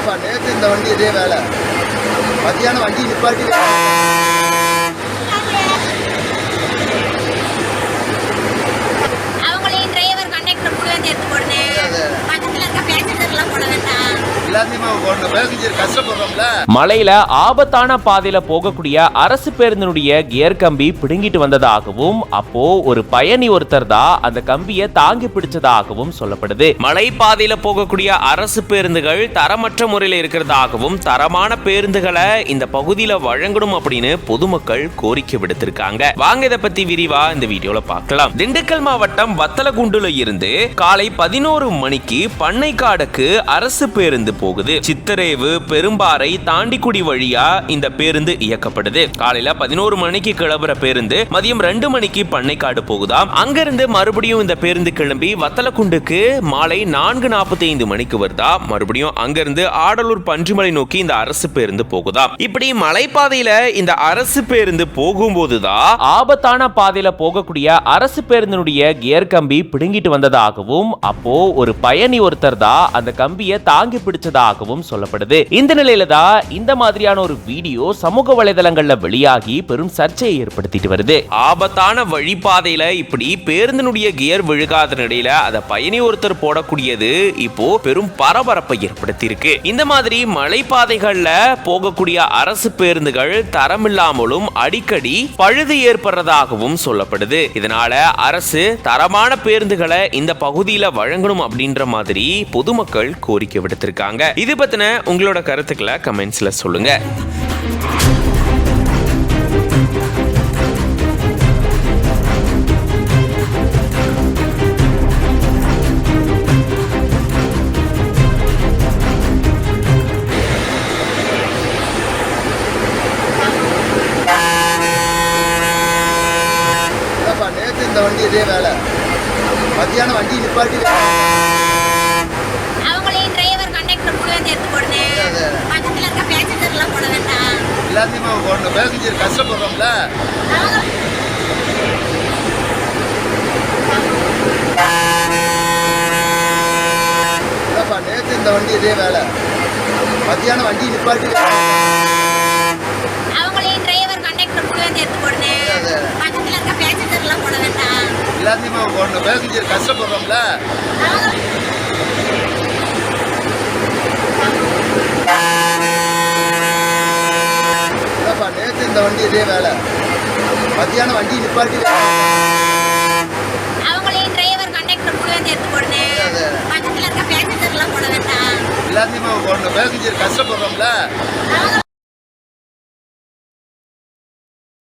நேற்று இந்த வண்டி இதே வேலை மத்தியானம் வண்டி நிப்பாட்டி அவங்களையும் டிரைவர் கண்டக்டர் கூட வந்து எடுத்து போடுறேன். பக்கத்துல இருக்க பேசஞ்சர்லாம் போட வேண்டாம். மலையில ஆபத்தான பாதையில போகக்கூடிய அரசு பேருந்தினுடைய கியர் கம்பி பிடுங்கிட்டு வந்ததாகவும் அப்போ ஒரு பயணி ஒருத்தர் தான் அந்த கம்பியை தாங்கி பிடிச்சதாகவும் சொல்லப்படுது. மலை பாதையில போகக்கூடிய அரசு பேருந்துகள் தரமற்ற முறையில் இருக்கிறதாகவும் தரமான பேருந்துகளை இந்த பகுதியில வழங்கணும் அப்படின்னு பொதுமக்கள் கோரிக்கை விடுத்திருக்காங்க. வாங்க இதை பத்தி விரிவா இந்த வீடியோல பார்க்கலாம். திண்டுக்கல் மாவட்டம் வத்தலகுண்டுல இருந்து காலை 11 மணிக்கு பண்ணைக்காடுக்கு அரசு பேருந்து போகுது. சித்தரேவு பெரும்பாறை தாண்டிக்குடி வழியா இந்த பேருந்து இயக்கப்படுது. காலையில 11 மணிக்கு கிளம்புற பேருந்து மதியம் 2 மணிக்கு பண்ணைக்காடு போகுதாம். அங்கிருந்து மறுபடியும் இந்த பேருந்து கிளம்பி வத்தலக்குண்டுக்கு மாலை 4:45 மணிக்கு வருதா. மறுபடியும் அங்கிருந்து ஆடலூர் பன்றிமலை நோக்கி இந்த அரசு பேருந்து போகுதாம். இப்படி மலைப்பாதையில இந்த அரசு பேருந்து போகும்போதுதான் ஆபத்தான பாதையில போகக்கூடிய அரசு பேருந்தினுடைய கியர் கம்பி பிடுங்கிட்டு வந்ததாகவும் அப்போ ஒரு பயணி ஒருத்தர் தான் அந்த கம்பியை தாங்கி பிடிச்சதாகவும் சொல்லப்படுது. இந்த நிலையில தான் இந்த மாதிரியான ஒரு வீடியோ சமூக வலைதளங்கள்ல வெளியாகி பெரும் சர்ச்சையை ஏற்படுத்திட்டு வருது. ஆபத்தான வழிபாதையில இப்படி பேருந்தினுடைய கியர் விழுகாத நிலையில அத பயணி ஒருத்தர் போடக்கூடியது இப்போ பெரும் பரபரப்பை ஏற்படுத்தி இருக்கு. இந்த மாதிரி மலைப்பாதைகள்ல போகக்கூடிய அரசு பேருந்துகள் தரமில்லாமலும் அடிக்கடி பழுது ஏற்படுறதாகவும் சொல்லப்படுது. இதனால அரசு தரமான பேருந்துகளை இந்த பகுதியில வழங்கணும் அப்படின்ற மாதிரி பொதுமக்கள் கோரிக்கை விடுத்திருக்காங்க. இது பத்தின உங்களோட கருத்துக்களை கமெண்ட்ஸ்ல சொல்லுங்க. நேற்று இந்த வண்டி இதே வேலை மத்தியானம் வண்டி நிப்பாட்டி அவங்களையும் டிரைவர் கண்டக்டர் கூட வந்து எடுத்து போடுறேன். பக்கத்துல இருக்க பேசஞ்சர்லாம் போட வேண்டாம். எல்லாத்தையும் போடணும். பேசஞ்சர் கஷ்டப்படுறோம்ல. நேற்று இந்த வண்டி இதே வேலை மத்தியானம் வண்டி நிப்பாட்டி அவங்களையும் டிரைவர் கண்டக்டர் கூட வந்து எடுத்து போடுறேன். பக்கத்துல இருக்க பேசஞ்சர்லாம் போட வேண்டாம். எல்லாத்தையும் போடணும். பேசஞ்சர் கஷ்டப்படுறோம்ல. நேற்று இந்த வண்டி இதே வேலை மத்தியானம் வண்டி நிப்பாட்டி அவங்களையும் டிரைவர் கண்டக்டர் கூட வந்து எடுத்து போடுறேன். பக்கத்துல இருக்க பேசஞ்சர்லாம் போட வேண்டாம். எல்லாத்தையும் போடணும். பேசஞ்சர் கஷ்டப்படுறோம்ல.